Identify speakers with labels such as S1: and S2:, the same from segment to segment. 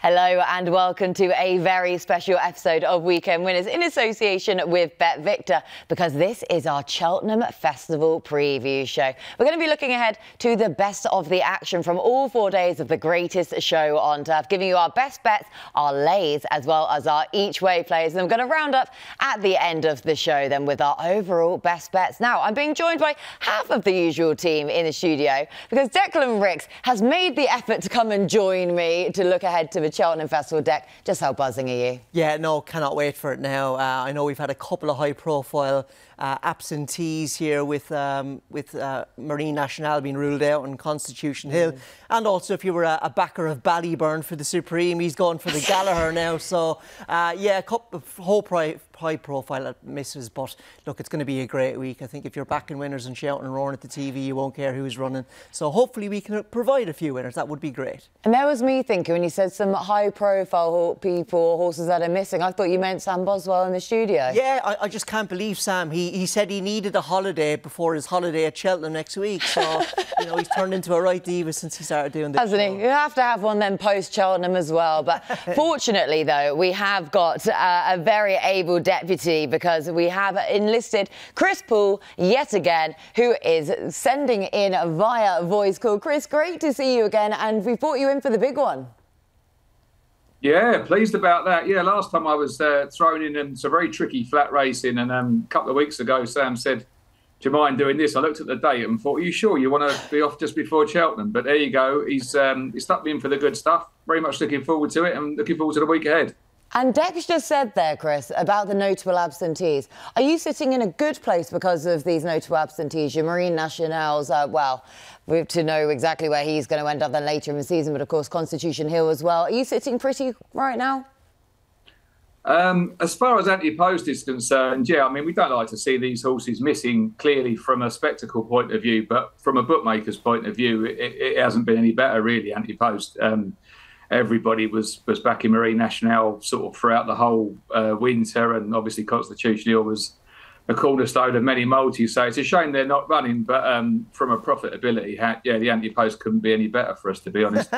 S1: Hello and welcome to a very special episode of Weekend Winners in association with BetVictor, because this is our Cheltenham Festival preview show. We're going to be looking ahead to the best of the action from all 4 days of the greatest show on turf, giving you our best bets, our lays, as well as our each-way plays. And I'm going to round up at the end of the show then with our overall best bets. Now, I'm being joined by half of the usual team in the studio because Declan Rix has made the effort to come and join me to look ahead to the Cheltenham Festival. Deck, just how buzzing are you?
S2: Yeah, no, cannot wait for it now. I know we've had a couple of high-profile absentees here with Marine Nationale being ruled out and Constitution Hill. And also, if you were a backer of Ballyburn for the Supreme, he's gone for the Gallagher now. So, yeah, a couple of high-profile misses. But, look, it's going to be a great week. I think if you're backing winners and shouting and roaring at the TV, you won't care who's running. So, hopefully, we can provide a few winners. That would be great.
S1: And there was me thinking, when you said some high-profile people or horses that are missing, I thought you meant Sam Boswell in the studio.
S2: Yeah, I just can't believe Sam. He said he needed a holiday before his holiday at Cheltenham next week. So, you know, he's turned into a right diva since he started doing this.
S1: Hasn't he? You have to have one then post-Cheltenham as well. But fortunately, though, we have got a very able deputy, because we have enlisted Chris Poole yet again, who is sending in via voice call. Chris, great to see you again, and we brought you in for the big one.
S3: Yeah, pleased about that. Yeah, last time I was thrown in some very tricky flat racing, and a couple of weeks ago Sam said, do you mind doing this? I looked at the date and thought, are you sure you want to be off just before Cheltenham? But there you go. He stuck me in for the good stuff. Very much looking forward to it and looking forward to the week ahead.
S1: And Dex just said there, Chris, about the notable absentees. Are you sitting in a good place because of these notable absentees? Your Marine Nationales, well, we have to know exactly where he's going to end up then later in the season, but of course Constitution Hill as well. Are you sitting pretty right now?
S3: As far as anti-post is concerned, yeah, I mean, we don't like to see these horses missing clearly from a spectacle point of view, but from a bookmaker's point of view, it hasn't been any better, really, anti-post. Everybody was back in Marine Nationale sort of throughout the whole winter, and obviously Constitution Hill was a cornerstone of many multis. So it's a shame they're not running, but from a profitability, yeah, the anti-post couldn't be any better for us, to be honest.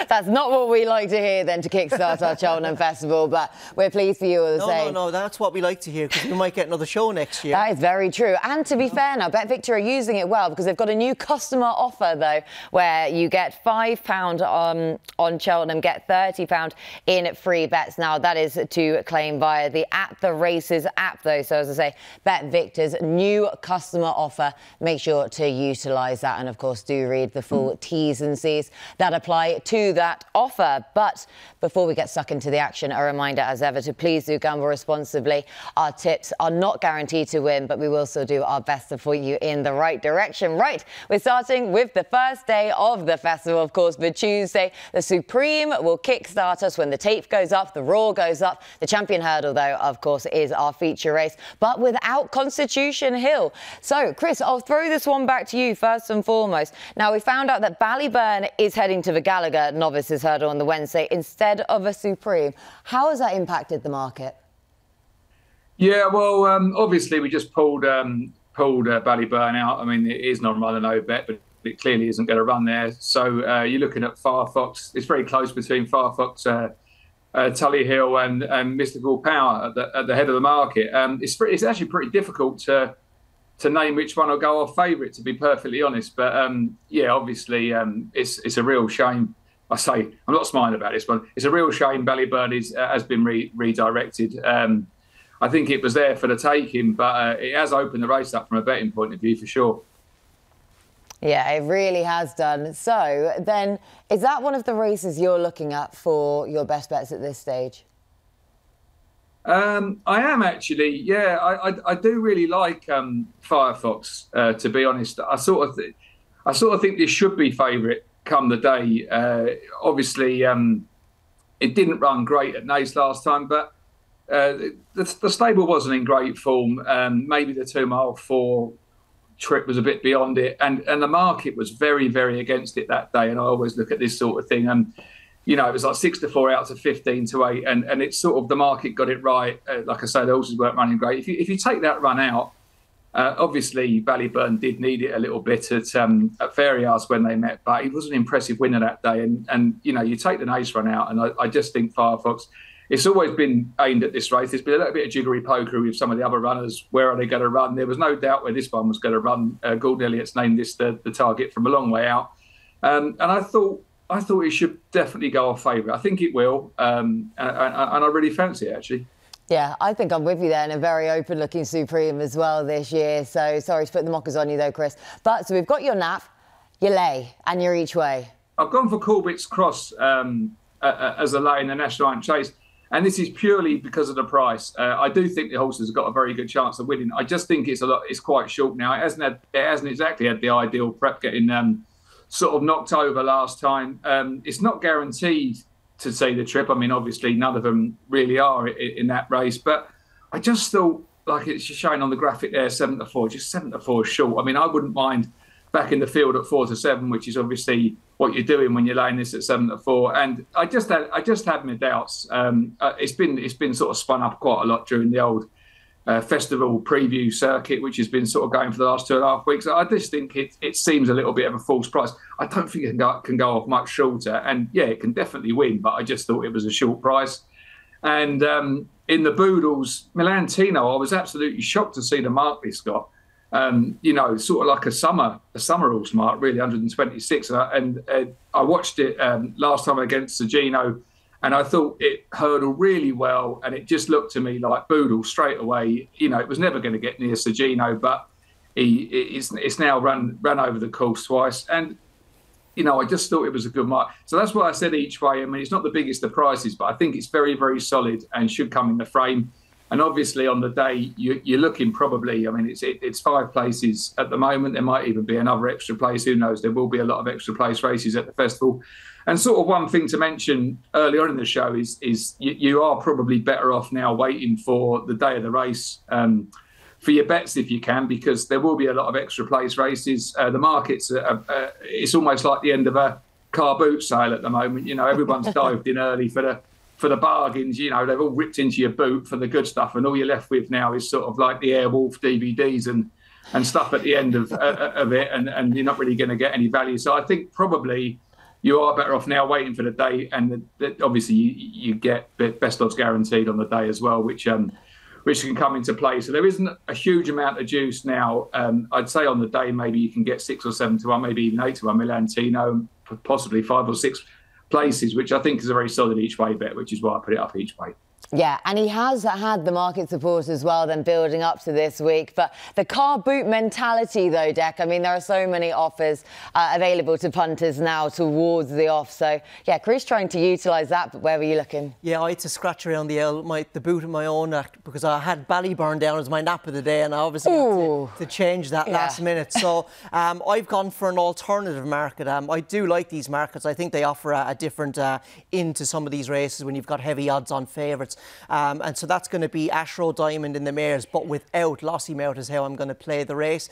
S1: That's not what we like to hear then to kickstart our Cheltenham Festival, but we're pleased for you all the same.
S2: No, that's what we like to hear, because we might get another show next year.
S1: That is very true. And to be fair now, BetVictor are using it well, because they've got a new customer offer, though, where you get £5 on Cheltenham, get £30 in free bets. Now, that is to claim via the At The Races app, though. So, as I say, BetVictor's new customer offer. Make sure to utilise that. And, of course, do read the full T's and C's that apply to that offer. But before we get stuck into the action, a reminder as ever to please do gamble responsibly. Our tips are not guaranteed to win, but we will still do our best to point you in the right direction. Right, we're starting with the first day of the festival, of course, the Tuesday. The Supreme will kickstart us when the tape goes up, the roar goes up. The Champion Hurdle, though, of course, is our feature race, but without Constitution Hill. So, Chris, I'll throw this one back to you first and foremost. Now, we found out that Ballyburn is heading to the Gallagher Novices Hurdle on the Wednesday instead of a Supreme. How has that impacted the market?
S3: Yeah, well, obviously we just pulled Ballyburn out. I mean, it is non-run no bet, but it clearly isn't going to run there. So you're looking at Firefox. It's very close between Firefox, Tully Hill and Mystical Power at the head of the market. It's actually pretty difficult to name which one will go off favourite, to be perfectly honest. But yeah, obviously it's a real shame. I say, I'm not smiling about this one. It's a real shame Ballyburn has been redirected. I think it was there for the taking, but it has opened the race up from a betting point of view for sure.
S1: Yeah, it really has done. So then, is that one of the races you're looking at for your best bets at this stage?
S3: I am actually, yeah. I do really like Firefox, to be honest. I sort of think this should be favourite come the day. Obviously, it didn't run great at Naas last time, but the stable wasn't in great form. Maybe the 2 mile 4 trip was a bit beyond it, and the market was very, very against it that day. And I always look at this sort of thing, and you know, it was like 6-4 out to 15-8, and it's sort of the market got it right. Like I say, the horses weren't running great. If you take that run out, Obviously, Ballyburn did need it a little bit at Fairyhouse when they met, but he was an impressive winner that day. And you know, you take the Nace run out, and I just think Firefox, it's always been aimed at this race. There's been a little bit of jiggery pokery with some of the other runners. Where are they going to run? There was no doubt where this one was going to run. Gordon Elliott's named this the target from a long way out. And I thought it should definitely go off favourite. I think it will. And I really fancy it, actually.
S1: Yeah, I think I'm with you there, and a very open-looking Supreme as well this year. So sorry to put the mockers on you though, Chris. But so we've got your nap, your lay, and your each way.
S3: I've gone for Corbett's Cross as a lay in the National Hunt Chase, and this is purely because of the price. I do think the horse has got a very good chance of winning. I just think it's quite short now. It hasn't exactly had the ideal prep, getting sort of knocked over last time. It's not guaranteed to see the trip. I mean, obviously, none of them really are in that race. But I just thought, like it's showing on the graphic there, 7-4, just 7-4 short. I mean, I wouldn't mind back in the field at 4-7, which is obviously what you're doing when you're laying this at 7-4. And I just had my doubts. It's been sort of spun up quite a lot during the old festival preview circuit, which has been sort of going for the last 2.5 weeks. I just think it seems a little bit of a false price. I don't think it can go off much shorter. And yeah, it can definitely win, but I just thought it was a short price. And in the Boodles, Milantino, I was absolutely shocked to see the mark this got. You know, sort of like a summer horse mark, really, 126. And I watched it last time against Sagino, and I thought it hurdled really well, and it just looked to me like Boodle straight away. You know, it was never going to get near Sagino, but it's now run over the course twice. And, you know, I just thought it was a good mark. So that's why I said each way. I mean, it's not the biggest of prices, but I think it's very, very solid and should come in the frame. And obviously on the day, you're looking probably, I mean, it's 5 places at the moment. There might even be another extra place. Who knows? There will be a lot of extra place races at the festival. And sort of one thing to mention early on in the show is you are probably better off now waiting for the day of the race for your bets if you can, because there will be a lot of extra place races. The markets, it's almost like the end of a car boot sale at the moment. You know, everyone's dived in early for the bargains. You know, they've all ripped into your boot for the good stuff, and all you're left with now is sort of like the Airwolf DVDs and stuff at the end of it, and you're not really going to get any value. So I think probably you are better off now waiting for the day, and obviously you get best odds guaranteed on the day as well, which can come into play. So there isn't a huge amount of juice now. I'd say on the day maybe you can get 6 or 7 to 1, maybe even 8 to 1 Milantino, possibly 5 or 6 places, which I think is a very solid each way bet, which is why I put it up each way.
S1: Yeah, and he has had the market support as well, then building up to this week. But the car boot mentality, though, Dec, I mean, there are so many offers available to punters now towards the off. So, yeah, Chris trying to utilise that, but where were you looking?
S2: Yeah, I had to scratch around the boot of my own because I had Ballyburn down as my nap of the day, and I obviously had to change that last minute. So I've gone for an alternative market. I do like these markets. I think they offer a different into some of these races when you've got heavy odds on favourites. And so that's going to be Ashrow Diamond in the mares, but without Lossiemouth is how I'm going to play the race.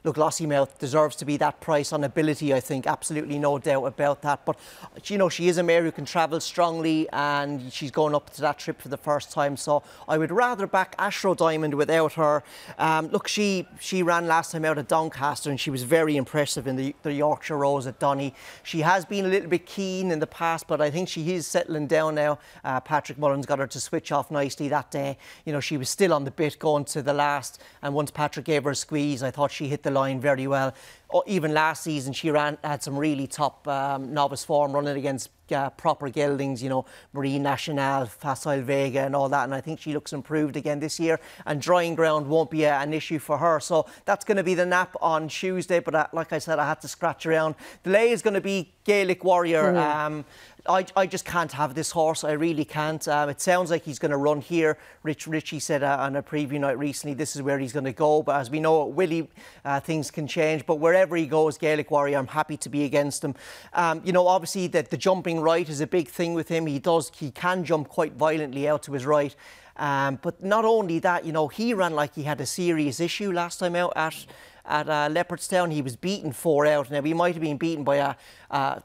S2: Look, Lossiemouth deserves to be that price on ability, I think, absolutely no doubt about that. But, you know, she is a mare who can travel strongly, and she's going up to that trip for the first time. So I would rather back Ashrow Diamond without her. Look, she ran last time out at Doncaster, and she was very impressive in the Yorkshire Rose at Donny. She has been a little bit keen in the past, but I think she is settling down now. Patrick Mullins got her to switch off nicely that day. You know, she was still on the bit going to the last, and once Patrick gave her a squeeze, I thought she hit the line very well. Even last season, she had some really top novice form running against proper geldings, you know, Marine Nationale, Facile Vega and all that, and I think she looks improved again this year, and drying ground won't be an issue for her. So that's going to be the nap on Tuesday, but like I said, I had to scratch around. The lay is going to be Gaelic Warrior. I just can't have this horse. I really can't. It sounds like he's going to run here. Richie said on a preview night recently, this is where he's going to go. But as we know, at Willie, things can change. But wherever he goes, Gaelic Warrior, I'm happy to be against him. You know, obviously, the jumping right is a big thing with him. He can jump quite violently out to his right. But not only that, you know, he ran like he had a serious issue last time out at Leopardstown. He was beaten 4 out. Now, he might have been beaten by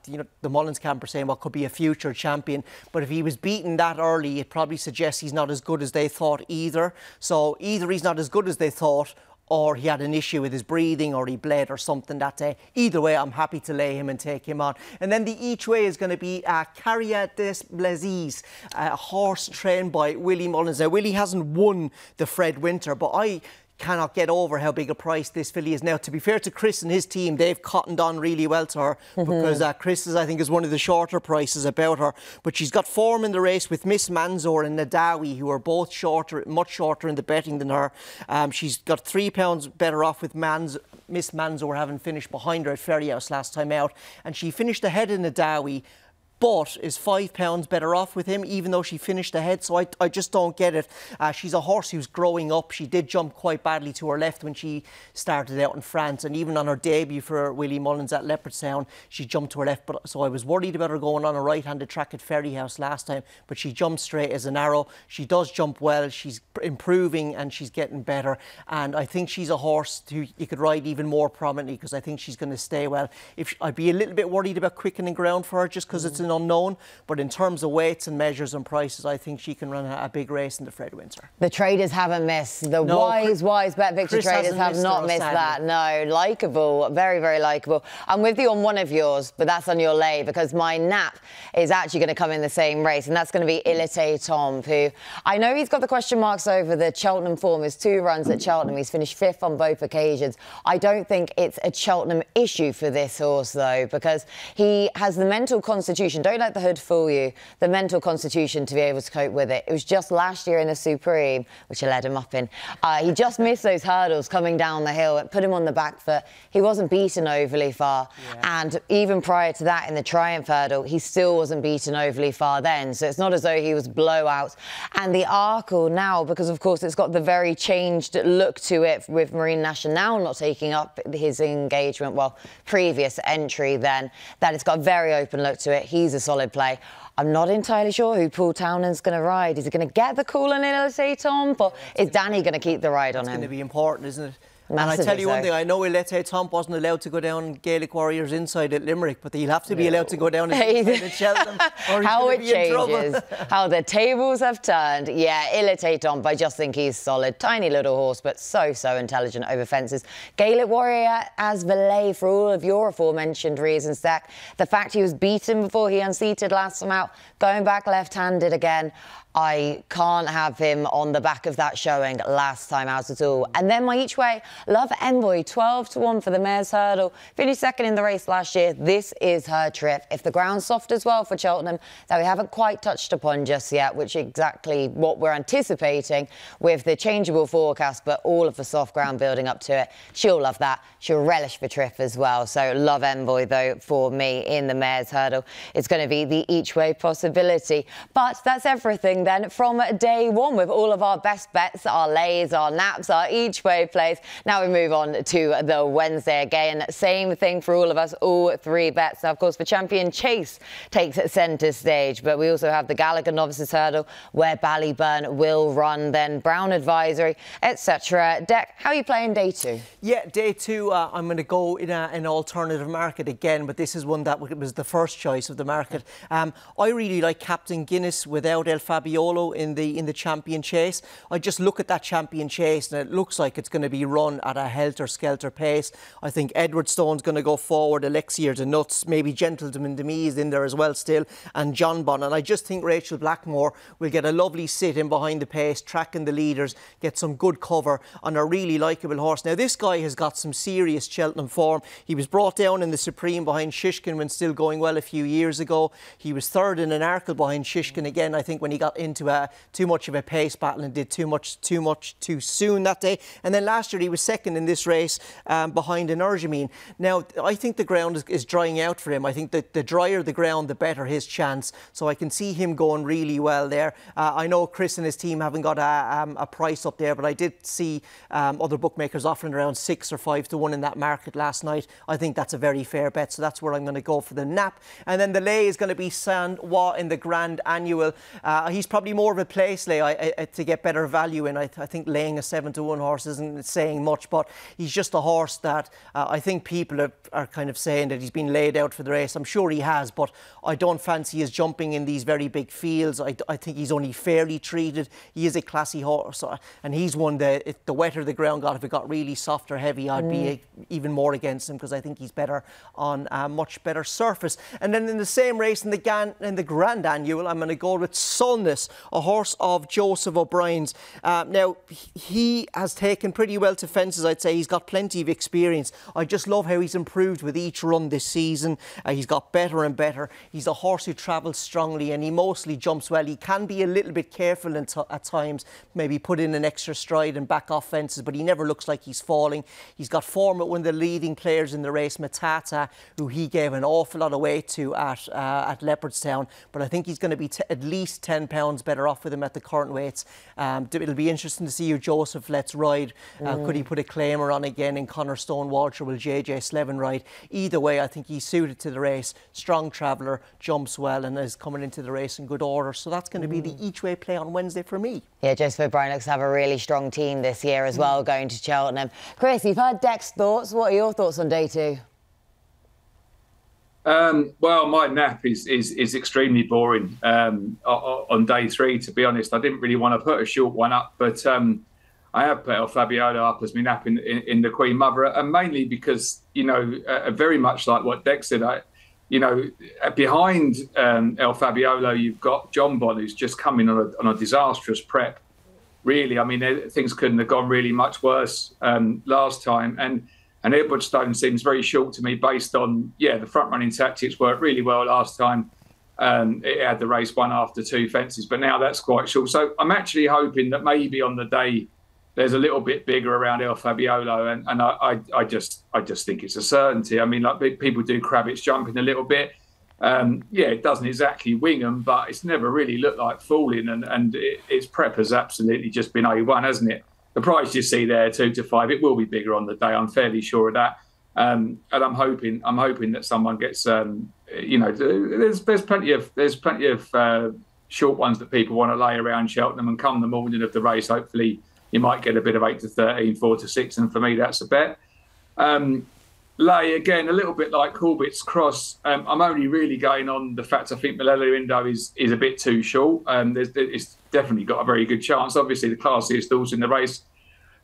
S2: you know, the Mullins camp are saying what could be a future champion. But if he was beaten that early, it probably suggests he's not as good as they thought either. So either he's not as good as they thought, or he had an issue with his breathing, or he bled or something that day. Either way, I'm happy to lay him and take him on. And then the each way is going to be Carrière des Blazes, a horse trained by Willie Mullins. Now, Willie hasn't won the Fred Winter, but I cannot get over how big a price this filly is now. To be fair to Chris and his team, they've cottoned on really well to her, because Chris, I think, is one of the shorter prices about her. But she's got form in the race with Miss Manzour and Nadawi, who are both shorter, much shorter in the betting than her. She's got £3 better off with Miss Manzour having finished behind her at Ferryhouse last time out. And she finished ahead of Nadawi, but is £5 better off with him, even though she finished ahead. So I just don't get it. She's a horse who's growing up. She did jump quite badly to her left when she started out in France, and even on her debut for Willie Mullins at Leopardstown, she jumped to her left. But so I was worried about her going on a right-handed track at Ferryhouse last time, but she jumped straight as an arrow. She does jump well. She's improving and she's getting better. And I think she's a horse who you could ride even more prominently, because I think she's going to stay well. I'd be a little bit worried about quickening ground for her, just because it's an unknown, but in terms of weights and measures and prices, I think she can run a big race in the Fred Winter. The
S1: traders haven't missed. The wise BetVictor traders have not missed that. No, likeable, very, very likeable. I'm with you on one of yours, but that's on your lay, because my nap is actually going to come in the same race, and that's going to be Il Était Temps, who I know he's got the question marks over the Cheltenham form. His 2 runs at Cheltenham, he's finished 5th on both occasions. I don't think it's a Cheltenham issue for this horse, though, because he has the mental constitution. Don't let the hood fool you. The mental constitution to be able to cope with it. It was just last year in the Supreme, which I led him up in. He just missed those hurdles coming down the hill. It put him on the back foot. He wasn't beaten overly far. Yeah. And even prior to that, in the Triumph hurdle, he still wasn't beaten overly far then. So it's not as though he was blowout. And the Arkle now, because of course it's got the very changed look to it, with Marine Nationale not taking up his engagement, well, previous entry then, that it's got a very open look to it. He's a solid play. I'm not entirely sure who Poole Townend's going to ride. Is he going to get the call on Il Était Temps, or is Danny going to keep the ride on him?
S2: It's going to be important, isn't it?
S1: Massively.
S2: And I tell you one thing, I know Il Était Temps wasn't allowed to go down Gaelic Warriors inside at Limerick, but he'll have to be allowed to go down at Cheltenham, or he's
S1: how
S2: going to be in trouble.
S1: How it changes, how the tables have turned. Yeah, Il Était Temps, I just think he's solid. Tiny little horse, but so intelligent over fences. Gaelic Warrior as valet for all of your aforementioned reasons, Dak. The fact he was beaten before he unseated last time out, going back left-handed again. I can't have him on the back of that showing last time out at all. And then my each way, Love Envoy, 12-1 for the Mares Hurdle. Finished 2nd in the race last year. This is her trip. If the ground's soft as well for Cheltenham, that we haven't quite touched upon just yet, which is exactly what we're anticipating with the changeable forecast, but all of the soft ground building up to it. She'll love that. She'll relish the trip as well. So Love Envoy, though, for me in the Mares Hurdle, it's going to be the each way possibility. But that's everything then from day one, with all of our best bets, our lays, our naps, our each way plays. Now we move on to the Wednesday again. Same thing for all of us, all 3 bets. Now, of course, the Champion Chase takes centre stage, but we also have the Gallagher Novices Hurdle, where Ballyburn will run, then Brown Advisory, etc. Deck, how are you playing day 2?
S2: Yeah, day 2, I'm going to go in an alternative market again, but this is one that was the first choice of the market. I really like Captain Guinness without El Fabiolo in the Champion Chase. I just look at that Champion Chase and it looks like it's going to be run at a helter-skelter pace. I think Edward Stone's going to go forward, Elixir de Nuts, maybe Gentleman de Mee is in there as well still, and John Bon. And I just think Rachel Blackmore will get a lovely sit in behind the pace, tracking the leaders, get some good cover on a really likeable horse. Now, this guy has got some serious Cheltenham form. He was brought down in the Supreme behind Shishkin when still going well a few years ago. He was 3rd in an Arkle behind Shishkin again, I think, when he got into too much of a pace battle and did too much too soon that day. And then last year he was 2nd in this race behind an Ergemine. Now, I think the ground is drying out for him. I think that the drier the ground, the better his chance. So I can see him going really well there. I know Chris and his team haven't got a price up there, but I did see other bookmakers offering around 6 or 5-1 in that market last night. I think that's a very fair bet, so that's where I'm going to go for the nap. And then the lay is going to be Saint Wa in the Grand Annual. He's probably more of a place lay to get better value in. I think laying a 7-1 horse isn't saying much, but he's just a horse that I think people are kind of saying that he's been laid out for the race. I'm sure he has, but I don't fancy his jumping in these very big fields. I think he's only fairly treated. He is a classy horse, and he's one that if the wetter the ground got, if it got really soft or heavy, I'd be even more against him, because I think he's better on a much better surface. And then in the same race, in the Grand Annual, I'm going to go with Solness, a horse of Joseph O'Brien's. Now, he has taken pretty well to fences, I'd say. He's got plenty of experience. I just love how he's improved with each run this season. He's got better and better. He's a horse who travels strongly, and he mostly jumps well. He can be a little bit careful at times, maybe put in an extra stride and back off fences, but he never looks like he's falling. He's got form at one of the leading players in the race, Matata, who he gave an awful lot of weight to at Leopardstown, but I think he's going to be at least £10 better off with him at the current weights. It'll be interesting to see who Joseph lets ride. Could he put a claimer on again in Connor Stonewalter? Will JJ Slevin ride? Either way, I think he's suited to the race. Strong traveller, jumps well, and is coming into the race in good order. So that's going to be the each-way play on Wednesday for me.
S1: Yeah, Joseph O'Brien looks to have a really strong team this year as well, going to Cheltenham. Chris, you've heard Dec's thoughts. What are your thoughts on day 2?
S3: Well, my nap is extremely boring on day 3, to be honest. I didn't really want to put a short one up, but I have put El Fabiolo up as my nap in the Queen Mother, and mainly because, you know, very much like what Dec said, behind El Fabiolo, you've got John Bon, who's just coming on a disastrous prep. Really, I mean, things couldn't have gone really much worse last time, and Edwardstone seems very short to me based on, the front-running tactics worked really well last time. It had the race won after 2 fences, but now that's quite short. So I'm actually hoping that maybe on the day there's a little bit bigger around El Fabiolo, and I just think it's a certainty. I mean, like people do Kravitz jumping a little bit. It doesn't exactly wing them, but it's never really looked like falling, and its prep has absolutely just been A1, hasn't it? The price you see there, 2 to 5, it will be bigger on the day. I'm fairly sure of that, and I'm hoping that someone gets. There's plenty of short ones that people want to lay around Cheltenham, and come the morning of the race, hopefully you might get a bit of 8 to 13, 4 to 6, and for me that's a bet. Lay again, a little bit like Corbett's Cross. I'm only really going on the fact I think Malala Indo is a bit too short. It's definitely got a very good chance. Obviously, the classiest horse in the race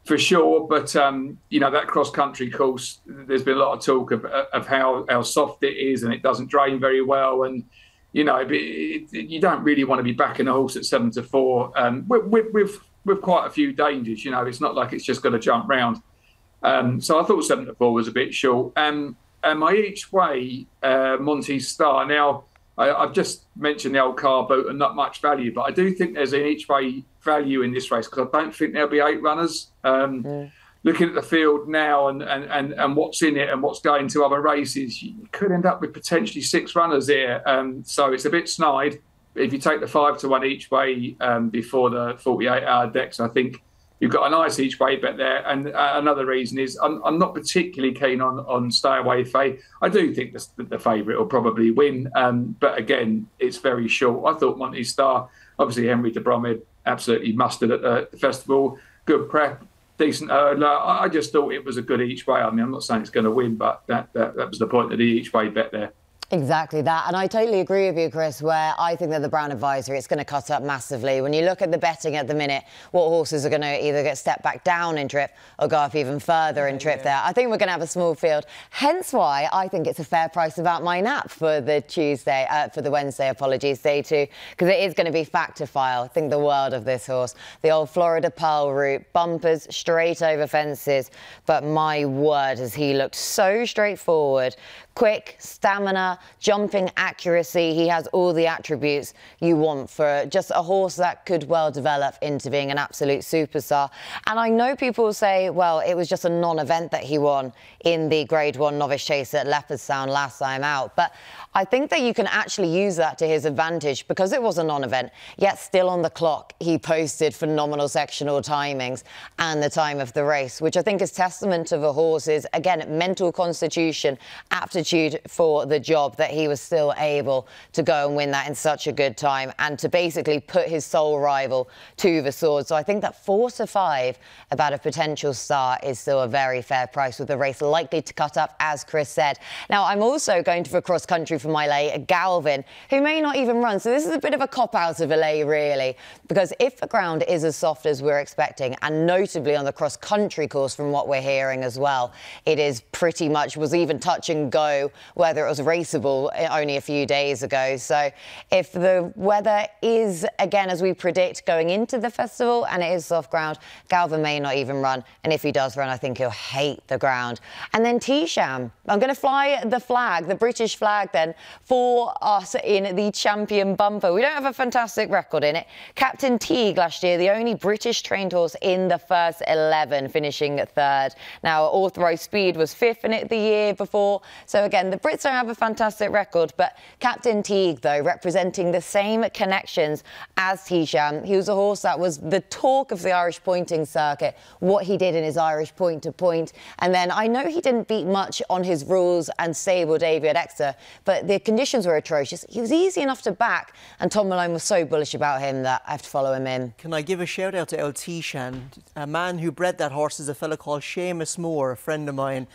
S3: for sure, but that cross-country course, there's been a lot of talk of how soft it is, and it doesn't drain very well, and you don't really want to be backing a horse at 7 to 4 with quite a few dangers. It's not like it's just going to jump round. So I thought 7 to 4 was a bit short. And my each way, Monty Star. Now, I've just mentioned the old car boot and not much value, but I do think there's an each way value in this race, because I don't think there'll be 8 runners. Looking at the field now and what's in it and what's going to other races, you could end up with potentially 6 runners here. So it's a bit snide. If you take the 5 to 1 each way before the 48-hour decks, I think you've got a nice each way bet there. And another reason is I'm not particularly keen on Stay Away Faye. I do think the favourite will probably win. But again, it's very short. I thought Monty Star, obviously Henry de Bromhead, absolutely mustard at the festival. Good prep, decent hurdler. I just thought it was a good each way. I mean, I'm not saying it's going to win, but that was the point of the each way bet there.
S1: Exactly that. And I totally agree with you, Chris, where I think that the Brown Advisory, it's going to cut up massively. When you look at the betting at the minute, what horses are going to either get stepped back down in trip or go up even further in trip there. I think we're going to have a small field. Hence why I think it's a fair price about my nap for the Wednesday, day 2, because it is going to be Factor File. I think the world of this horse. The old Florida Pearl route, bumpers, straight over fences. But my word, has he looked so straightforward. Quick, stamina, jumping accuracy. He has all the attributes you want for just a horse that could well develop into being an absolute superstar. And I know people say, well, it was just a non-event that he won in the Grade 1 Novice Chase at Leopardstown last time out. But I think that you can actually use that to his advantage, because it was a non-event, yet still on the clock he posted phenomenal sectional timings and the time of the race, which I think is testament to the horse's, again, mental constitution, aptitude aptitude for the job that he was still able to go and win that in such a good time and to basically put his sole rival to the sword. So I think that 4 to 5 about a potential start is still a very fair price, with the race likely to cut up, as Chris said. Now, I'm also going to the cross country for my lay, Galvin, who may not even run. So this is a bit of a cop-out of a lay, really, because if the ground is as soft as we're expecting, and notably on the cross country course from what we're hearing as well, it is pretty much, was even touch and go whether it was raceable only a few days ago. So if the weather is, again, as we predict, going into the festival and it is soft ground, Galvin may not even run. And if he does run, I think he'll hate the ground. And then Des Champs. I'm going to fly the flag, the British flag then, for us in the champion bumper. We don't have a fantastic record in it. Captain Teague last year, the only British trained horse in the first 11, finishing 3rd. Now, Authorised Speed was 5th in it the year before. So again, the Brits don't have a fantastic record, but Captain Teague, though, representing the same connections as Des Champs. He was a horse that was the talk of the Irish pointing circuit, what he did in his Irish point-to-point. And then I know he didn't beat much on his rules and stable debut at Exeter, but the conditions were atrocious. He was easy enough to back, and Tom Malone was so bullish about him that I have to follow him in.
S2: Can I give a shout out to El Tishan? A man who bred that horse is a fella called Seamus Moore, a friend of mine.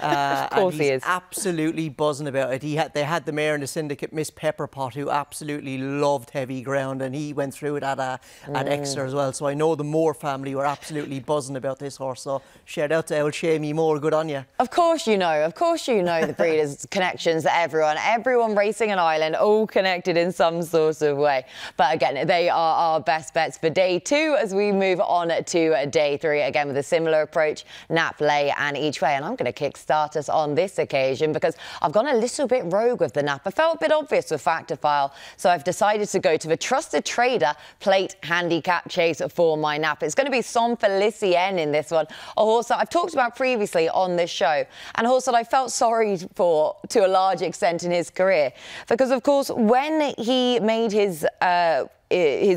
S1: Of course he is.
S2: Absolutely buzzing about it. They had the mare in the syndicate, Miss Pepperpot, who absolutely loved heavy ground, and he went through it at Exeter as well. So I know the Moore family were absolutely buzzing about this horse. So shout out to El Seamie Moore. Good on you.
S1: Of course you know the breeders' connections, everyone racing an island, all connected in some sort of way. But again, they are our best bets for day 2 as we move on to day 3, again with a similar approach, nap, lay and each way. And I'm going to kick-start us on this occasion because I've gone a little bit rogue with the nap. I felt a bit obvious with Factifile, so I've decided to go to the Trusted Trader Plate Handicap Chase for my nap. It's going to be Son Felicien in this one, a horse that I've talked about previously on this show, and a horse that I felt sorry for to a large extent in his career, because of course when he made his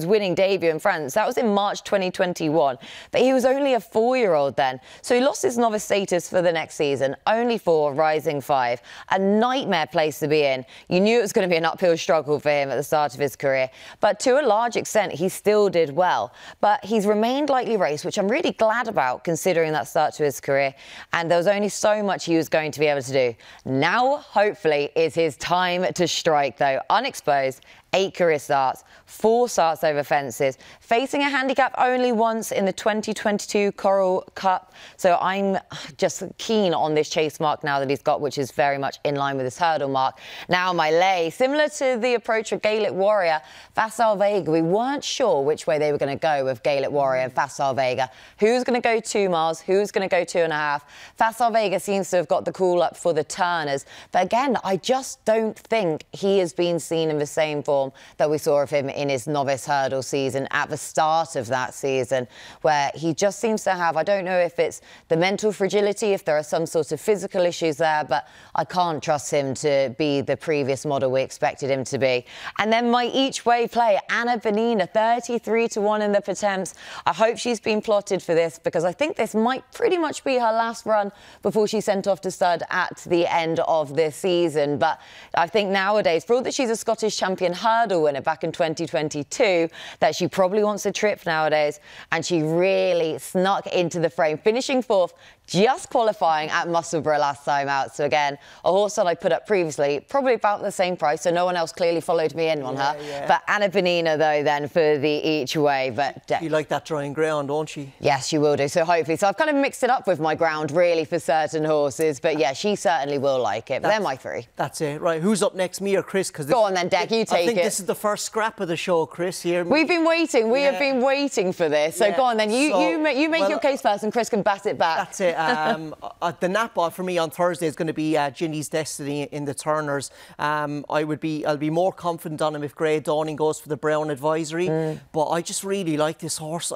S1: winning debut in France, that was in March 2021, but he was only a 4-year-old then, so he lost his novice status for the next season. Only 4, rising 5, a nightmare place to be in. You knew it was going to be an uphill struggle for him at the start of his career, but to a large extent he still did well. But he's remained lightly raced, which I'm really glad about considering that start to his career, and there was only so much he was going to be able to do. Now hopefully is his time to strike, though. Unexposed, 8 career starts, 4 starts over fences, facing a handicap only once in the 2022 Coral Cup. So I'm just keen on this chase mark now that he's got, which is very much in line with his hurdle mark. Now my lay, similar to the approach of Gaelic Warrior, Facile Vega. We weren't sure which way they were going to go with Gaelic Warrior and Facile Vega. Who's going to go 2 miles? Who's going to go 2.5? Facile Vega seems to have got the call up for the turners. But again, I just don't think he has been seen in the same form that we saw of him in his novice hurdle season at the start of that season, where he just seems to have, I don't know if it's the mental fragility, if there are some sort of physical issues there, but I can't trust him to be the previous model we expected him to be. And then my each way play, Anna Benina, 33 to 1 in the Potemps. I hope she's been plotted for this, because I think this might pretty much be her last run before she's sent off to stud at the end of this season. But I think nowadays, for all that she's a Scottish champion hurdle winner back in 2022, that she probably wants a trip nowadays, and she really snuck into the frame, finishing 4th, just qualifying at Musselburgh last time out. So again, a horse that I put up previously, probably about the same price, so no one else clearly followed me in on her. Yeah. But Anna Benina, though, then for the each way. But
S2: you like that drying ground, don't she?
S1: Yes, she will do. So hopefully, so I've kind of mixed it up with my ground really for certain horses, but yeah, she certainly will like it. But they're my 3.
S2: That's it. Right, who's up next, me or Chris?
S1: Go on then, Dec, you take it.
S2: I think this is the first scrap of the show, Chris. Here,
S1: we've been waiting. We have been waiting for this. So go on then. You make your case first, and Chris can bat it back.
S2: That's it. The nap for me on Thursday is going to be Ginny's Destiny in the Turners. I'll be more confident on him if Grey Dawning goes for the Brown Advisory. But I just really like this horse.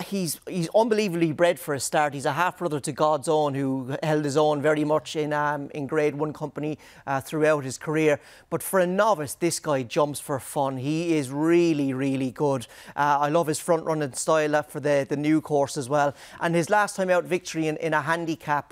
S2: he's unbelievably bred for a start. He's a half-brother to God's Own, who held his own very much in Grade 1 company throughout his career. But for a novice, this guy jumps for fun. He is really, really good. I love his front-running style for the new course as well. And his last time out victory in a handicap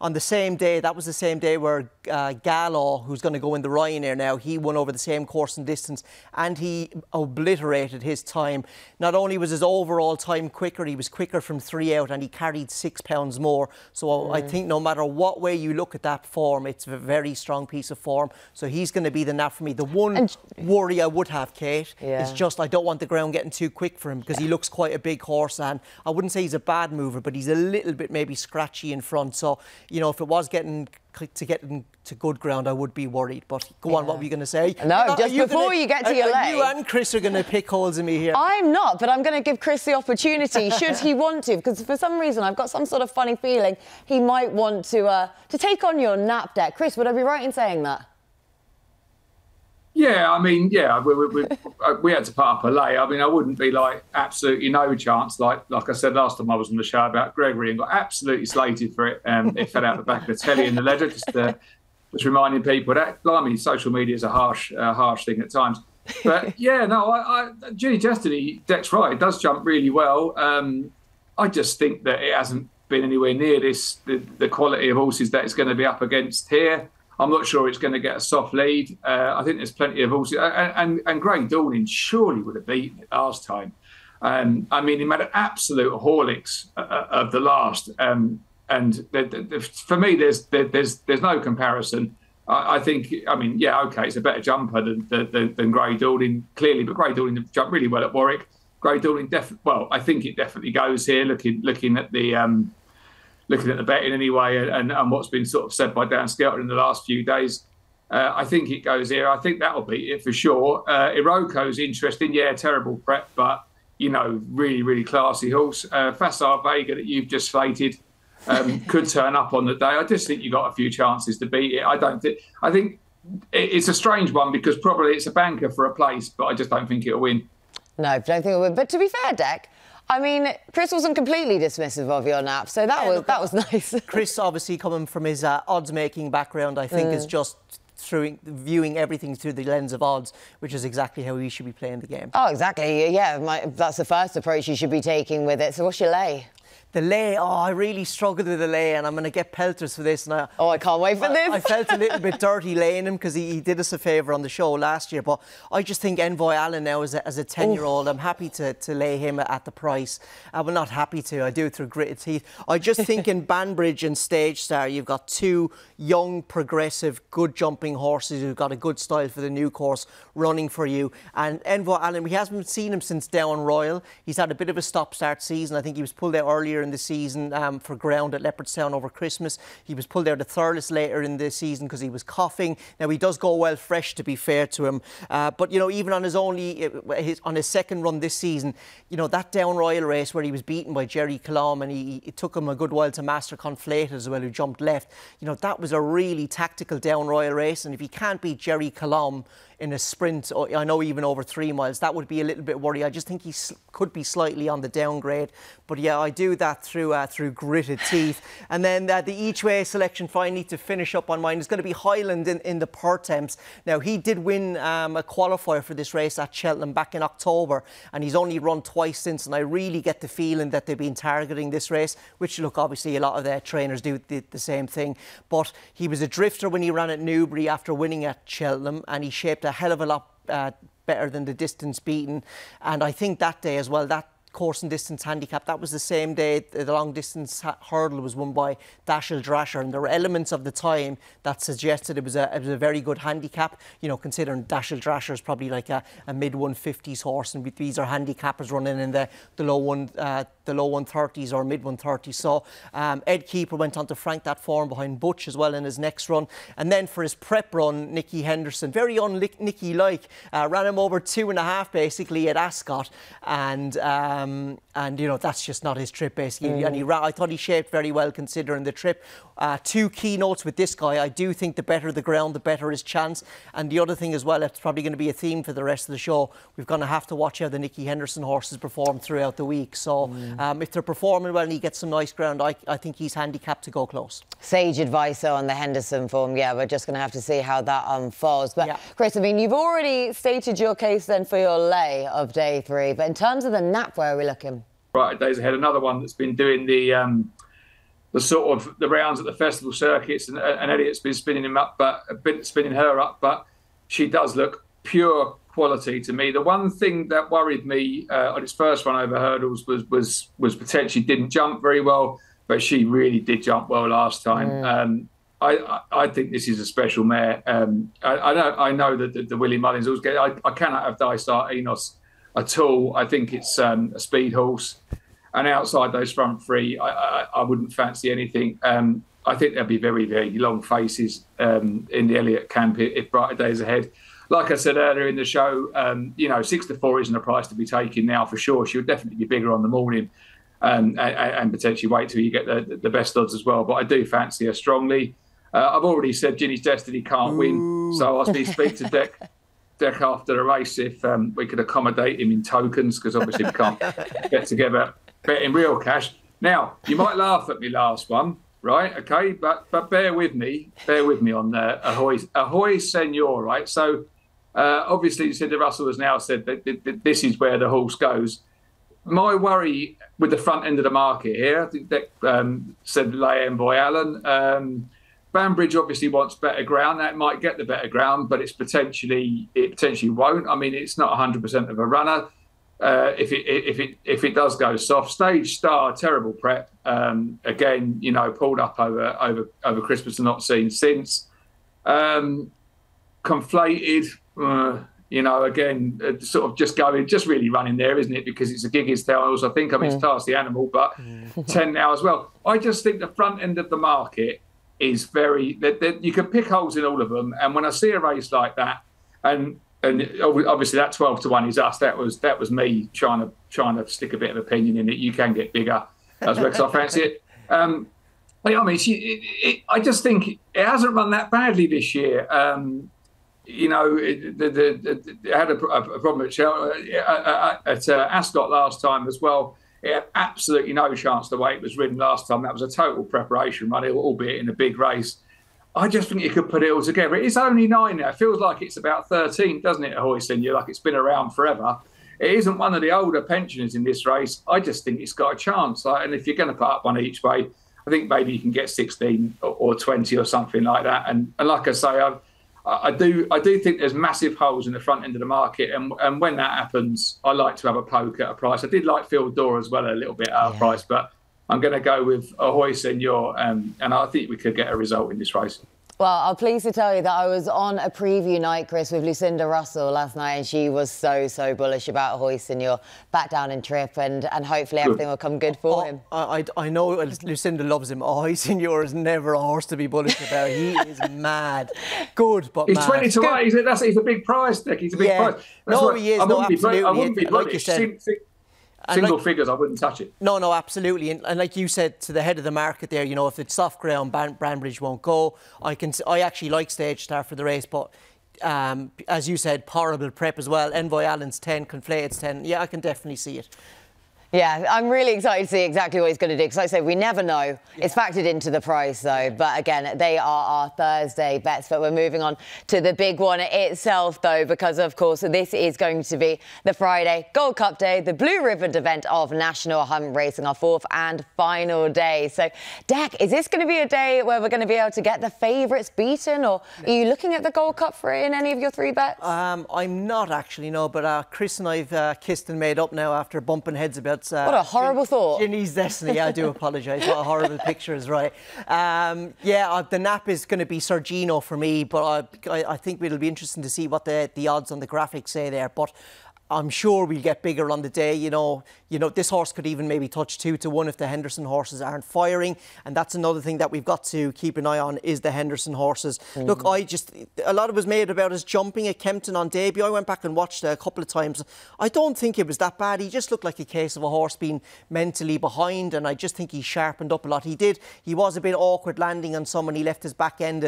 S2: on the same day, that was the same day where Gallo, who's going to go in the Ryanair now, he won over the same course and distance, and he obliterated his time. Not only was his overall time quicker, he was quicker from 3 out, and he carried 6 pounds more. So I think no matter what way you look at that form, it's a very strong piece of form. So he's going to be the nap for me. The one worry I would have, Kate, is just I don't want the ground getting too quick for him, because he looks quite a big horse, and I wouldn't say he's a bad mover, but he's a little bit maybe scratchy in front. So, you know, if it was getting to good ground, I would be worried. But go on, what were you going to say?
S1: No, just before you get to your lay.
S2: You and Chris are going to pick holes in me here.
S1: I'm not, but I'm going to give Chris the opportunity, should he want to, because for some reason I've got some sort of funny feeling he might want to take on your nap deck. Chris, would I be right in saying that?
S3: Yeah, I mean, yeah, we had to put up a lay. I mean, I wouldn't be like absolutely no chance, like I said last time I was on the show about Gregory, and got absolutely slated for it. It fell out the back of the telly in the ledger, just reminding people that, blimey, social media is a harsh thing at times. But yeah, no, Ginny Destiny, Deck's right, it does jump really well. I just think that it hasn't been anywhere near the quality of horses that it's going to be up against here. I'm not sure it's going to get a soft lead. I think there's plenty of horses. And Grey Dawning surely would have beaten it last time. I mean, he made an absolute Horlicks of the last. And for me, there's no comparison. I think, I mean, yeah, OK, it's a better jumper than Grey Dawning, clearly. But Grey Dawning jumped really well at Warwick. Grey Dawning, well, I think it definitely goes here, looking at the betting anyway, and what's been sort of said by Dan Skelton in the last few days. I think it goes here. I think that'll beat it for sure. Iroko's interesting. Yeah, terrible prep, but, you know, really, really classy horse. Fassar Vega that you've just slated could turn up on the day. I just think you've got a few chances to beat it. I think it's a strange one, because probably it's a banker for a place, but I just don't think it'll win. No, I don't think it will. But to be fair, Deck, I mean, Chris wasn't completely dismissive of your nap, so that was nice. Chris, obviously coming from his odds-making background, I think is just viewing everything through the lens of odds, which is exactly how we should be playing the game. Oh, exactly. Yeah, that's the first approach you should be taking with it. So what's your lay? The lay, I really struggled with the lay, and I'm going to get pelters for this. And I can't wait for this. I felt a little bit dirty laying him, because he did us a favour on the show last year. But I just think Envoy Allen now, as a 10-year-old, I'm happy to lay him at the price. Well, not happy to. I do it through gritted teeth. I just think in Banbridge and Stage Star, you've got two young, progressive, good jumping horses who've got a good style for the new course running for you. And Envoy Allen, we haven't seen him since Down Royal. He's had a bit of a stop-start season. I think he was pulled out earlier in the season for ground at Leopardstown over Christmas. He was pulled out of Thurles later in the season because he was coughing. Now, he does go well fresh, to be fair to him. But, you know, even on his second run this season, you know, that Down Royal race where he was beaten by Jerry Colomb, and it took him a good while to master Conflated as well, who jumped left. You know, that was a really tactical Down Royal race. And if he can't beat Jerry Colomb in a sprint, I know even over 3 miles, that would be a little bit worry. I just think he could be slightly on the downgrade. But yeah, I do that through gritted teeth. And then the each way selection finally to finish up on mine is going to be Highland in the Pertemps. Now, he did win a qualifier for this race at Cheltenham back in October, and he's only run twice since, and I really get the feeling that they've been targeting this race, which, look, obviously a lot of their trainers do the same thing. But he was a drifter when he ran at Newbury after winning at Cheltenham, and he shaped a hell of a lot better than the distance beaten. And I think that day as well, that course and distance handicap, that was the same day the long distance hurdle was won by Dashel Drasher, and there were elements of the time that suggested it was a very good handicap, you know, considering Dashel Drasher is probably like a mid 150s horse, and these are handicappers running in the low 130s or mid 130s. So Ed Keeper went on to frank that form behind Butch as well in his next run. And then for his prep run, Nicky Henderson, very Nicky-like, ran him over 2.5 basically at Ascot, and
S2: And, you know, that's just not his trip, basically. And I thought he shaped very well considering the trip. Two key notes with this guy. I do think the better the ground, the better his chance. And the other thing as well, it's probably going to be a theme for the rest of the show. We're going to have to watch how the Nicky Henderson horses perform throughout the week. So if they're performing well and he gets some nice ground, I think he's handicapped to go close.
S1: Sage advice on the Henderson form. Yeah, we're just going to have to see how that unfolds. But, Chris, I mean, you've already stated your case then for your lay of day 3. But in terms of the nap, where are we looking?
S3: Right, days ahead. Another one that's been doing the sort of the rounds at the festival circuits, and Elliot's been spinning her up, but she does look pure quality to me. The one thing that worried me on its first run over hurdles was potentially didn't jump very well, but she really did jump well last time. I think this is a special mare. I know that the Willie Mullins always get. I cannot have Dysart Enos at all. I think it's a speed horse, and outside those front 3, I wouldn't fancy anything. I think there'll be very, very long faces in the Elliott camp if Brighter Days Ahead. Like I said earlier in the show, 6 to 4 isn't a price to be taken now for sure. She'll definitely be bigger on the morning, and potentially wait till you get the best odds as well. But I do fancy her strongly. I've already said Ginny's Destiny can't win, so I'll speak to Deck after the race if we could accommodate him in tokens, because obviously we can't get together bet in real cash. Now, you might laugh at me last one, right? Okay, but bear with me on Ahoy Senor, right? So obviously you said that Russell has now said that this is where the horse goes. My worry with the front end of the market here, I think Deck said Lay Envoy Allen. Banbridge obviously wants better ground. That might get the better ground, but it potentially won't. I mean, it's not 100% of a runner. If it does go soft, Stage Star, terrible prep. Again, pulled up over Christmas and not seen since. Conflated. Again, sort of just really running there, isn't it? Because it's a Giggins tail. Also, I think it's Task the Animal, but 10 now as well. I just think the front end of the market is very. You can pick holes in all of them, and when I see a race like that, and obviously that 12 to 1 is us. That was me trying to stick a bit of opinion in it. You can get bigger as well, because I fancy it. I mean, I just think it hasn't run that badly this year. It had a problem at Ascot last time as well. It had absolutely no chance the way it was ridden last time. That was a total preparation run, albeit in a big race. I just think you could put it all together. It's only 9 now. It feels like it's about 13, doesn't it, Ahoy Senior? Like it's been around forever. It isn't one of the older pensioners in this race. I just think it's got a chance. And if you're going to put up one each way, I think maybe you can get 16 or 20 or something like that. And like I say, I do think there's massive holes in the front end of the market, and when that happens, I like to have a poke at a price. I did like Field Door as well, a little bit out of price, but I'm going to go with Ahoy Senor, and I think we could get a result in this race.
S1: Well, I'm pleased to tell you that I was on a preview night, Chris, with Lucinda Russell last night, and she was so bullish about Ahoy Senor back down in trip, and hopefully everything will come good for him.
S2: I know Lucinda loves him. Ahoy Senor is never a horse to be bullish about. He is mad. Good, but
S3: he's
S2: mad.
S3: 20 to 1. He's a big price, Nick. He's a big price.
S2: He is. Absolutely.
S3: I wouldn't be bullish.
S2: Like you said.
S3: Single figures, I wouldn't touch it.
S2: No, absolutely. And like you said, to the head of the market there, if it's soft ground, Banbridge won't go. I actually like Stage Star for the race, but as you said, horrible prep as well. Envoy Allen's 10, Conflated's 10. Yeah, I can definitely see it.
S1: Yeah, I'm really excited to see exactly what he's going to do, because like I say, we never know. Yeah. It's factored into the price, though. But again, they are our Thursday bets. But we're moving on to the big one itself, though, because, of course, this is going to be the Friday Gold Cup Day, the Blue Ribbon event of National Hunt Racing, our 4th and final day. So, Dak, is this going to be a day where we're going to be able to get the favourites beaten, or are you looking at the Gold Cup in any of your 3 bets?
S2: I'm not actually, no, but Chris and I've kissed and made up now after bumping heads about
S1: what a horrible thought.
S2: Ginny's Destiny. I do apologise. What a horrible picture is right. The nap is going to be Sergino for me, but I think it'll be interesting to see what the odds on the graphics say there. But I'm sure we'll get bigger on the day. You know, this horse could even maybe touch 2-1 if the Henderson horses aren't firing. And that's another thing that we've got to keep an eye on is the Henderson horses. Look, a lot of it was made about his jumping at Kempton on debut. I went back and watched it a couple of times. I don't think it was that bad. He just looked like a case of a horse being mentally behind, and I just think he sharpened up a lot. He was a bit awkward landing on someone. He left his back end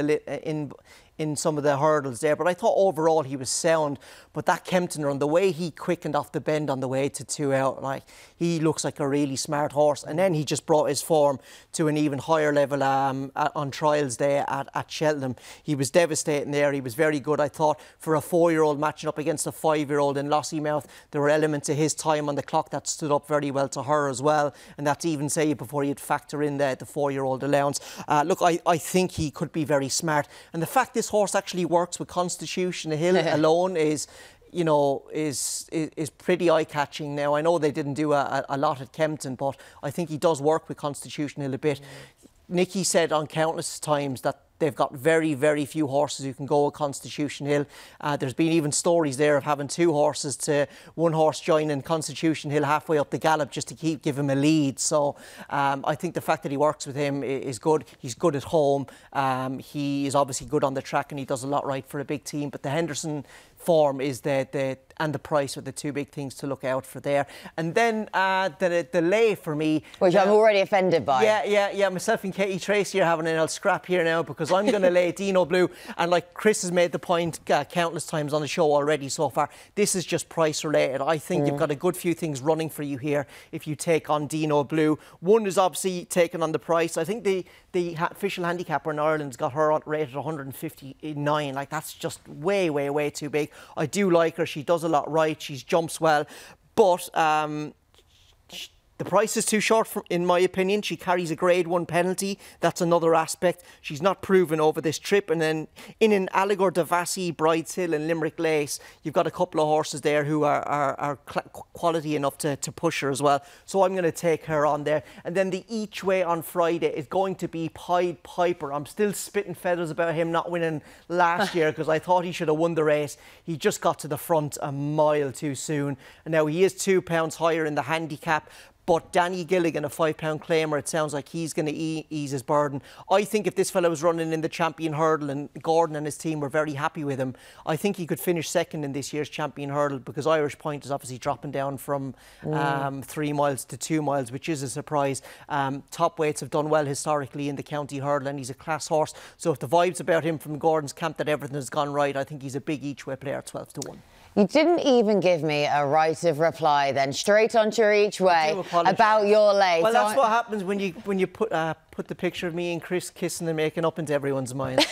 S2: in some of the hurdles there, but I thought overall he was sound. But that Kempton run, the way he quickened off the bend on the way to 2 out, like, he looks like a really smart horse. And then he just brought his form to an even higher level on trials day at Cheltenham. He was devastating there. He was very good, I thought, for a 4-year-old matching up against a 5-year-old in Lossiemouth. There were elements of his time on the clock that stood up very well to her as well, and that's even say before you'd factor in the 4-year-old allowance. Look, I think he could be very smart, and the fact this horse actually works with Constitution Hill alone is pretty eye-catching. Now, I know they didn't do a lot at Kempton, but I think he does work with Constitution Hill a bit. Nicky said on countless times that they've got very, very few horses who can go at Constitution Hill. There's been even stories there of having 2 horses to one horse joining Constitution Hill halfway up the gallop just to give him a lead. So I think the fact that he works with him is good. He's good at home. He is obviously good on the track, and he does a lot right for a big team. But the Henderson form is and the price are the 2 big things to look out for there. And then the lay for me,
S1: which I'm already offended by.
S2: Yeah. Myself and Katie Tracey are having an old scrap here now, because I'm going to lay Dino Blue. And like Chris has made the point countless times on the show already so far, this is just price related. I think you've got a good few things running for you here if you take on Dino Blue. One is obviously taken on the price. I think the official handicapper in Ireland's got her rated 159. Like, that's just way, way, way too big. I do like her. She does a lot right. She jumps well. But the price is too short, in my opinion. She carries a Grade 1 penalty. That's another aspect. She's not proven over this trip. And then in an Allegor Devassi, Brides Hill and Limerick Lace, you've got a couple of horses there who are quality enough to push her as well. So I'm going to take her on there. And then the each way on Friday is going to be Pied Piper. I'm still spitting feathers about him not winning last year, because I thought he should have won the race. He just got to the front a mile too soon. And now he is £2 higher in the handicap. But Danny Gilligan, a £5 claimer, it sounds like he's going to ease his burden. I think if this fellow was running in the Champion Hurdle and Gordon and his team were very happy with him, I think he could finish second in this year's Champion Hurdle, because Irish Point is obviously dropping down from 3 miles to 2 miles, which is a surprise. Top weights have done well historically in the County Hurdle, and he's a class horse. So if the vibes about him from Gordon's camp that everything has gone right, I think he's a big each-way player at 12-1.
S1: You didn't even give me a right of reply then, straight onto your each way about your lay.
S2: Well, that's what happens when you put the picture of me and Chris kissing and making up into everyone's mind.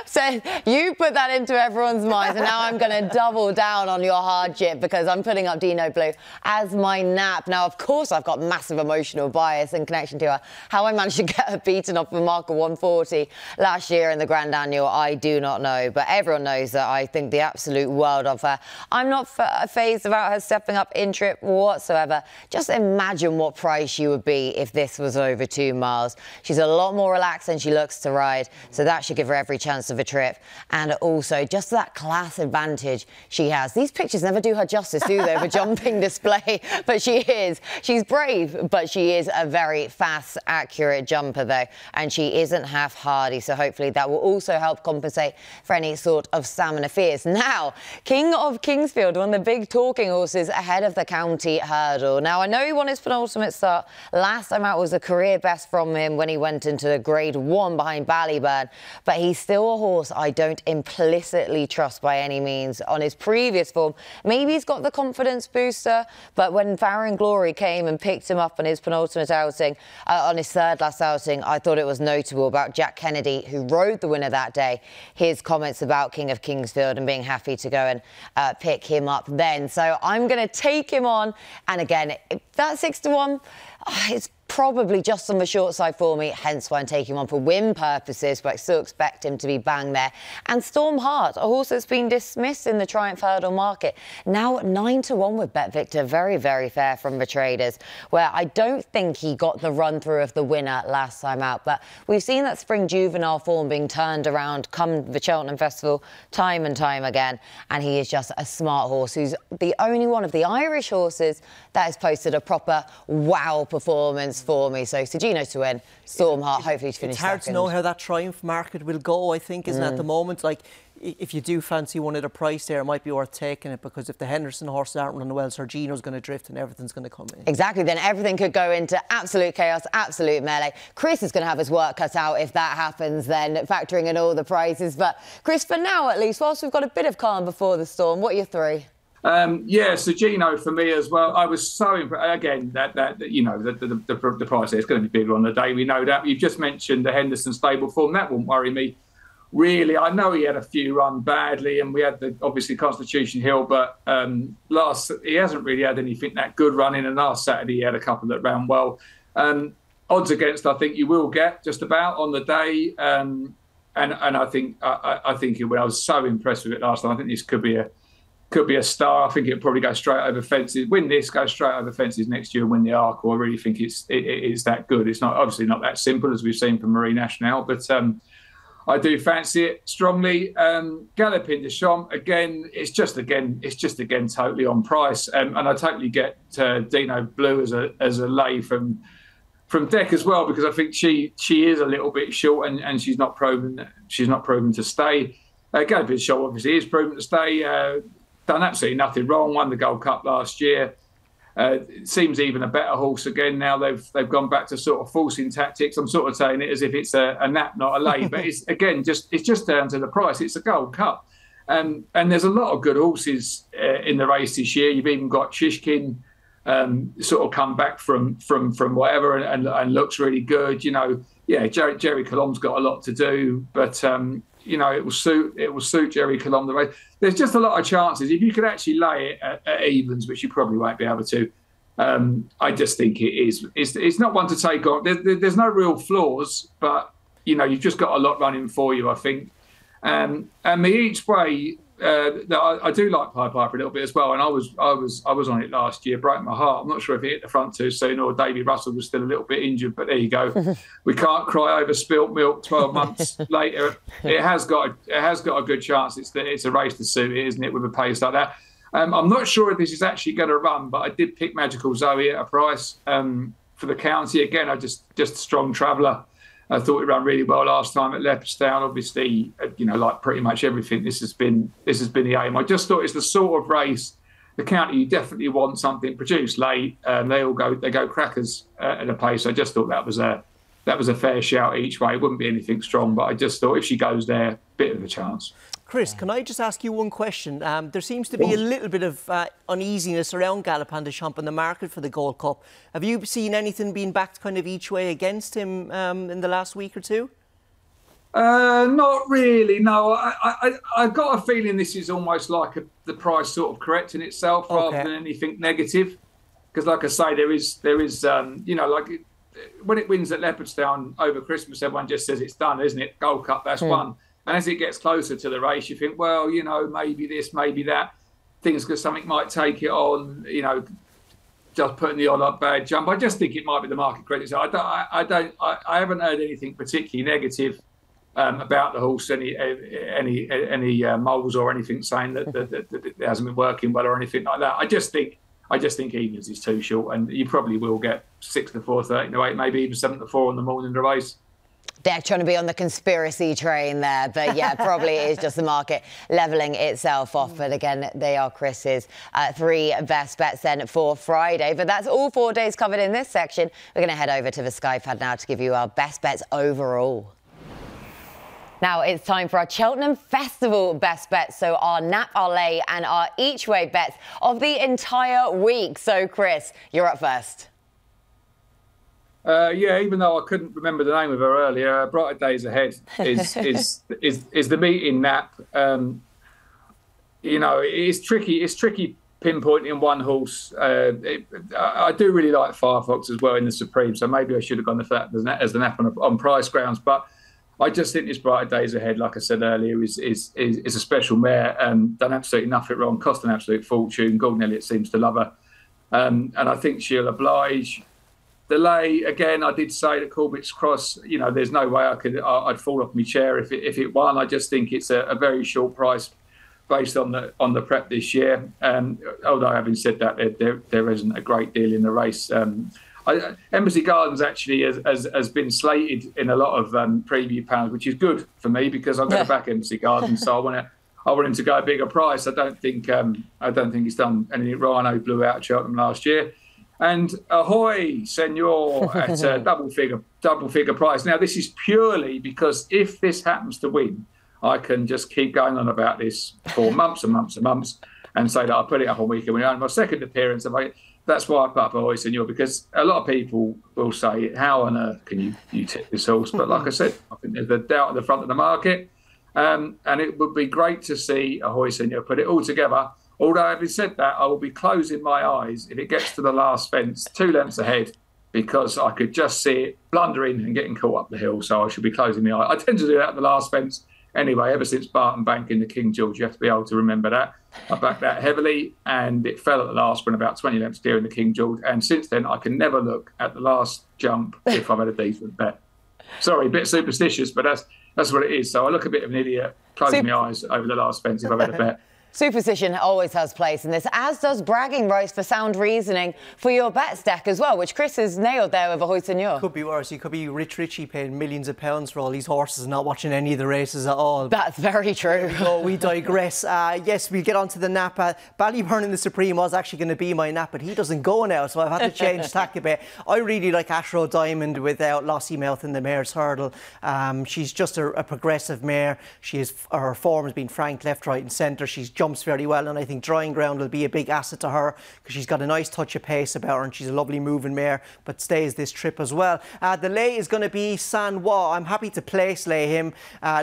S1: So you put that into everyone's minds, and now I'm going to double down on your hardship, because I'm putting up Dino Blue as my nap. Now, of course, I've got massive emotional bias in connection to her. How I managed to get her beaten off the mark of 140 last year in the Grand Annual, I do not know. But everyone knows that I think the absolute world of her. I'm not fazed about her stepping up in trip whatsoever. Just imagine what price she would be if this was over 2 miles. She's a lot more relaxed than she looks to ride, so that should give her every chance of a trip. And also just that class advantage she has. These pictures never do her justice, do they, of a jumping display? But she's brave, but she is a very fast, accurate jumper though, and she isn't half hardy, so hopefully that will also help compensate for any sort of stamina fears. Now, King of Kingsfield, one of the big talking horses ahead of the County Hurdle. Now, I know he won his penultimate start. Last time out was a career best from him when he went into the Grade 1 behind Ballyburn, but he's still a horse I don't implicitly trust by any means. On his previous form, maybe he's got the confidence booster, but when Farron Glory came and picked him up on his penultimate outing, on his third last outing, I thought it was notable about Jack Kennedy, who rode the winner that day, his comments about King of Kingsfield and being happy to go and pick him up then. So I'm going to take him on, and again, that 6-1, it's probably just on the short side for me, hence why I'm taking one for win purposes, but I still expect him to be bang there. And Storm Heart, a horse that's been dismissed in the Triumph Hurdle market, now 9-1 with BetVictor, very, very fair from the traders, where I don't think he got the run through of the winner last time out, but we've seen that spring juvenile form being turned around come the Cheltenham Festival time and time again, and he is just a smart horse who's the only one of the Irish horses that has posted a proper wow performance for me. So Sagino's to win, Storm Heart hopefully to finish
S2: second. It's hard to know how that Triumph market will go, I think, isn't it, at the moment? Like, if you do fancy one at a price there, it might be worth taking it, because if the Henderson horses aren't running well, Sergino's going to drift and everything's going to come in.
S1: Exactly, then everything could go into absolute chaos, absolute melee. Chris is going to have his work cut out if that happens then, factoring in all the prices. But Chris, for now at least, whilst we've got a bit of calm before the storm, what are your three?
S3: Yeah, Sagino for me as well. I was so impressed. Again, that you know, the price there is going to be bigger on the day. We know that. You've just mentioned the Henderson stable form. That won't worry me. Really, I know he had a few run badly, and we had obviously Constitution Hill, but he hasn't really had anything that good running. And last Saturday he had a couple that ran well. Odds against, I think you will get just about on the day, and I think it will. I was so impressed with it last time. I think this could be a star. I think it'll probably go straight over fences. Win this, go straight over fences next year and win the Arkle. I really think it's that good. It's obviously not that simple as we've seen from Marine Nationale, but I do fancy it strongly. Galopin Des Champs, again, it's just again totally on price, and I totally get Dino Blue as a lay from Deck as well, because I think she is a little bit short, and she's not proven to stay. Galopin Des Champs obviously is proven to stay. Done absolutely nothing wrong. Won the Gold Cup last year. It seems even a better horse again now. They've gone back to sort of forcing tactics. I'm sort of saying it as if it's a nap, not a lay, but it's just down to the price. It's a Gold Cup, and there's a lot of good horses in the race this year. You've even got Shishkin, sort of come back from whatever and looks really good. You know, yeah, Jerry Colombe's got a lot to do, but you know, it will suit Jerry Colombe the race. There's just a lot of chances. If you could actually lay it at evens, which you probably won't be able to, I just think it is. It's not one to take on. There's no real flaws, but you know, you've just got a lot running for you, I think. And the each way, I do like Piper a little bit as well. And I was on it last year. Broke my heart. I'm not sure if it hit the front too soon or Davy Russell was still a little bit injured. But there you go. We can't cry over spilt milk 12 months later. It has got a good chance. It's a race to suit it, isn't it, with a pace like that. I'm not sure if this is actually going to run, but I did pick Magical Zoe at a price for the county. Again, I just a strong traveller. I thought it ran really well last time at Leopardstown. Obviously, you know, like pretty much everything, this has been the aim. I just thought it's the sort of race, the county, you definitely want something produced late. They go crackers at a pace. I just thought that was a fair shout each way. It wouldn't be anything strong, but I just thought if she goes there, bit of a chance.
S2: Chris, can I just ask you one question? There seems to be a little bit of uneasiness around Galopin Des Champs in the market for the Gold Cup. Have you seen anything being backed kind of each way against him in the last week or two?
S3: Not really, no. I got a feeling this is almost like the price sort of correcting itself rather than anything negative. Because like I say, there is you know, like when it wins at Leopardstown over Christmas, everyone just says it's done, isn't it? Gold Cup, that's won. And as it gets closer to the race, you think, well, you know, maybe this, maybe that. Something might take it on, you know, just putting the odd bad jump. I just think it might be the market credit. So I haven't heard anything particularly negative about the horse, any moles or anything saying that it hasn't been working well or anything like that. I just think evens is too short, and you probably will get 6 to 4, 13 to 8, maybe even 7 to 4 on the morning of the race.
S1: They're trying to be on the conspiracy train there, but yeah, probably it is just the market levelling itself off. But again, they are Chris's 3 best bets then for Friday. But that's all 4 days covered in this section. We're going to head over to the Sky Pad now to give you our best bets overall. Now it's time for our Cheltenham Festival best bets. So our nap, our lay and our each way bets of the entire week. So Chris, you're up first.
S3: Yeah, even though I couldn't remember the name of her earlier, Brighter Days Ahead is the meeting nap. You know, it's tricky pinpointing one horse. I do really like Firefox as well in the Supreme, so maybe I should have gone for that as the nap on price grounds. But I just think this Brighter Days Ahead, like I said earlier, is a special mare. Done absolutely nothing wrong, cost an absolute fortune. Gordon Elliott seems to love her. And I think she'll oblige. Delay, again, I did say that Corbett's Cross, there's no way I'd fall off my chair if it won. I just think it's a very short price based on the prep this year. Although having said that, there isn't a great deal in the race. Embassy Gardens actually has been slated in a lot of preview panels, which is good for me because I'm going to back Embassy Gardens, so I want him to go a bigger price. I don't think he's done anything wrong. I know he blew out Cheltenham last year. And Ahoy, Senor, at a double figure price. Now, this is purely because if this happens to win, I can just keep going on about this for months and months and months and say that I put it up on Weekend Winners. My second appearance, that's why I put up Ahoy, Senor, because a lot of people will say, how on earth can you tip this horse? But like I said, I think there's a doubt at the front of the market. And it would be great to see Ahoy, Senor put it all together. Although, having said that, I will be closing my eyes if it gets to the last fence 2 lengths ahead, because I could just see it blundering and getting caught up the hill. So I should be closing my eyes. I tend to do that at the last fence anyway. Ever since Barton Bank in the King George, you have to be able to remember that. I backed that heavily, and it fell at the last one about 20 lengths clear in the King George. And since then, I can never look at the last jump if I've had a decent bet. Sorry, a bit superstitious, but that's what it is. So I look a bit of an idiot, closing my eyes over the last fence if I've had a bet.
S1: Superstition always has place in this, as does bragging rights for sound reasoning for your bets deck as well, which Chris has nailed there with Ahoy Senor.
S2: Could be worse. You could be Rich Richie paying millions of pounds for all these horses and not watching any of the races at all.
S1: That's very true.
S2: So we digress. Yes, we'll get on to the nap. Ballyburn in the Supreme was actually going to be my nap, but he doesn't go now, so I've had to change tack a bit. I really like Ashrow Diamond without Lossy Mouth in the mare's hurdle. She's just a progressive mare. Her form has been frank left, right and centre. She jumps very well, and I think drying ground will be a big asset to her because she's got a nice touch of pace about her and she's a lovely moving mare, but stays this trip as well. The lay is going to be San Wa. I'm happy to place lay him.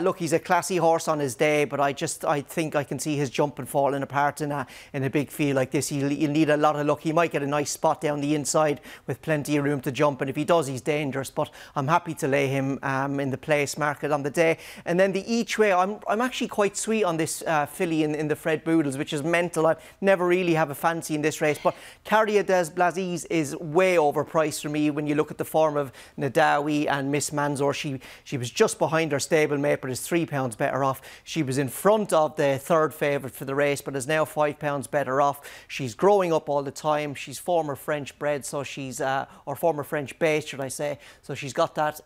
S2: Look, he's a classy horse on his day, but I think I can see his jumping falling apart in a big field like this. He'll need a lot of luck. He might get a nice spot down the inside with plenty of room to jump, and if he does, he's dangerous, but I'm happy to lay him in the place market on the day. And then the each way, I'm actually quite sweet on this filly in the Fred Boodles, which is mental. I never really have a fancy in this race, but Carrier des Blazes is way overpriced for me when you look at the form of Nadawi and Miss Manzor. She was just behind her stablemate, but is £3 better off. She was in front of the third favourite for the race, but is now £5 better off. She's growing up all the time. She's former French bred, so she's or former French based, should I say. So she's got that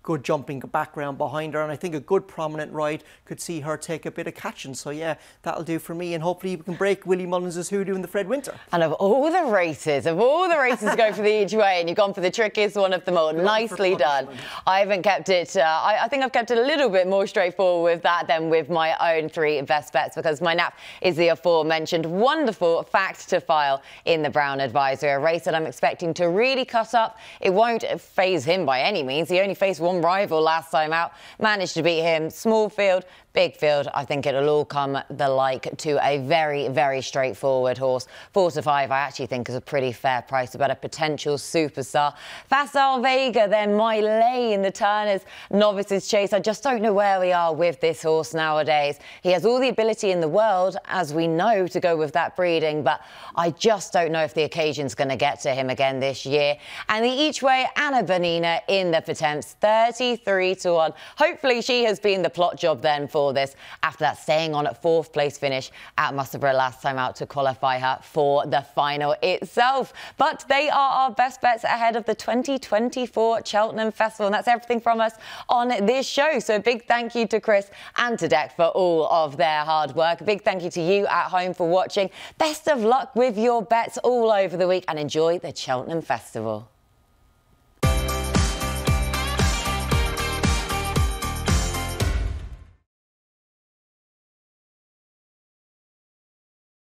S2: good jumping background behind her, and I think a good prominent ride could see her take a bit of catching. So yeah, that'll do for me, and hopefully we can break Willie Mullins' hoodoo in the Fred Winter.
S1: And of all the races to go for the each way, and you've gone for the trickiest one of them all. Nicely done. I haven't kept it, I think I've kept it a little bit more straightforward with that than with my own 3 best bets, because my nap is the aforementioned wonderful fact to file in the Brown Advisory, a race that I'm expecting to really cut up. It won't faze him by any means. He only faced one rival last time out, managed to beat him. Small field, big field, I think it'll all come the like to a very, very straightforward horse. 4 to 5, I actually think is a pretty fair price about a potential superstar. Facile Vega, then my lay in the Turners Novices Chase. I just don't know where we are with this horse nowadays. He has all the ability in the world, as we know, to go with that breeding, but I just don't know if the occasion's going to get to him again this year. And the each way, Anna Bonina in the Potemps, 33 to 1. Hopefully she has been the plot job then for this, after that staying on at 4th place finish at Musselburgh last time out to qualify her for the final itself. But they are our best bets ahead of the 2024 Cheltenham Festival, and that's everything from us on this show. So a big thank you to Chris and to Dec for all of their hard work. A big thank you to you at home for watching. Best of luck with your bets all over the week, and enjoy the Cheltenham Festival.